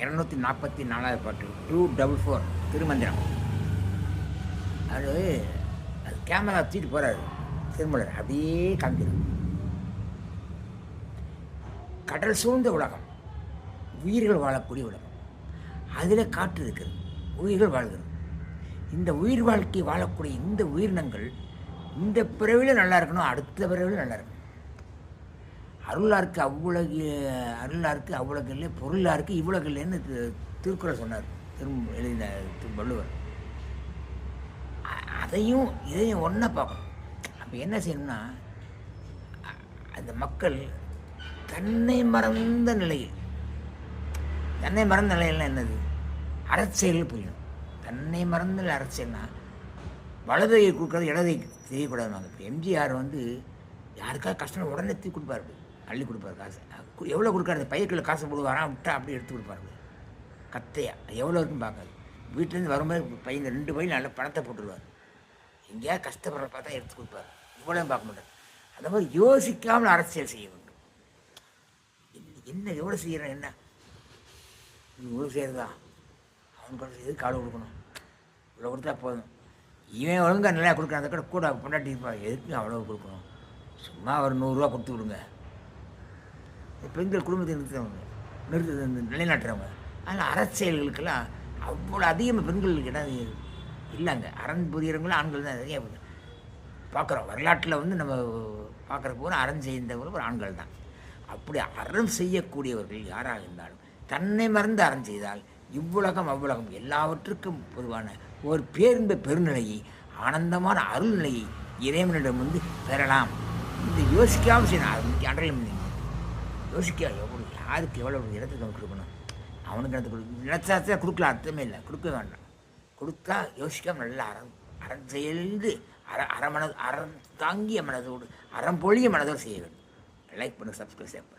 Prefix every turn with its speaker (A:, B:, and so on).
A: 244வது பாட்டு 244 திருமந்திரம். அது கேமரா தூக்கிட்டு போகிறாரு திருமலர், அப்படியே காமிக்கிறது. கடல் சூழ்ந்த உலகம், உயிர்கள் வாழக்கூடிய உலகம், அதில் காற்று இருக்கிறது, உயிர்கள் வாழ்கிறது. இந்த உயிர் வாழ்க்கை வாழக்கூடிய இந்த உயிரினங்கள் இந்த பிறவியில் நல்லா இருக்கணும், அடுத்த பிறவியில் நல்லா இருக்கணும். அருளாருக்கு அவ்வுலகு, அருளாருக்கு அவ்வுலகு இல்லை, பொருளாருக்கு இவ்வுலகு இல்லைன்னு திருக்குறள் சொன்னார், எழுதின வள்ளுவர். அதையும் இதையும் ஒன்றா பார்க்கணும். அப்போ என்ன செய்யணும்னா, அந்த மக்கள் தன்னை மறந்த நிலையில், தன்னை மறந்த நிலையில்னா என்னது, அரசியல் புரியணும். தன்னை மறந்த அரசியல்னா வலதை கொடுக்குறது இடதை செய்யக்கூடாதுவாங்க. இப்போ எம்ஜிஆர் யாருக்காவது கஷ்டம் உடனே தூக்கி கொடுப்பாரு, அள்ளி கொடுப்பாரு காசு. எவ்வளோ கொடுக்காரு, பையக்கில் காசு போடுவாராம், விட்டா அப்படியே எடுத்து கொடுப்பாரு கத்தையா. எவ்வளோ இருக்குன்னு பார்க்காது. வீட்டிலேருந்து வரும்போது பையன் 2 பையன் நல்ல பணத்தை போட்டுருவார். எங்கேயாவது கஷ்டப்படுற பார்த்தா எடுத்து கொடுப்பார். இவ்வளோ பார்க்க மாட்டார். அந்த மாதிரி யோசிக்காமல் அரசியல் செய்ய வேண்டும். என்ன எவ்வளோ செய்கிறேன், என்ன இவ்வளோ செய்கிறதா, அவனுக்கு எதுக்கு காலை கொடுக்கணும், இவ்வளோ கொடுத்தா போதும். இவன் ஒழுங்காக நல்லா கொடுக்குறான், அந்த கூட பொண்டாட்டி இருப்பான், எதுக்கு அவ்வளோ கொடுக்கணும், சும்மா ஒரு 100 ரூபா கொடுத்து விடுங்க. பெண்கள் குடும்பத்தை நிலைநாட்டுறவங்க. அதனால் அரசியல்களுக்கெல்லாம் அவ்வளோ அதிகமாக பெண்களுக்கு இடம் இல்லைங்க. அரண் புரியறவங்களும் ஆண்கள் தான் நிறைய பார்க்குறோம். வரலாற்றில் நம்ம பார்க்குற போகிற அரண் செய்தவங்களும் ஒரு ஆண்கள் தான். அப்படி அறம் செய்யக்கூடியவர்கள் யாராக இருந்தாலும் தன்னை மறந்து அறம் செய்தால் இவ்வுலகம் அவ்வுலகம் எல்லாவற்றுக்கும் பொதுவான ஒரு பேரின்ப பெருநிலையை, ஆனந்தமான அருள்நிலையை இறைவனிடம் பெறலாம். இந்த யோசிக்காமல் செய்யணும். அது முக்கிய அன்றையும் யோசிக்க எவ்வளோ, யாருக்கு எவ்வளோ இடத்துக்கு நம்ம கொடுக்கணும், அவனுக்கு இடத்துக்கு கொடுக்கணும். நினைச்சா கொடுக்கலாம், அர்த்தமே இல்லை, கொடுக்க வேண்டாம். கொடுத்தா யோசிக்காமல் நல்லா அறம் செய்து அறமனது அறம் தாங்கிய மனதோடு, அறம் பொழிய மனதோடு செய்ய வேண்டும். லைக் பண்ணு, சப்ஸ்கிரைப்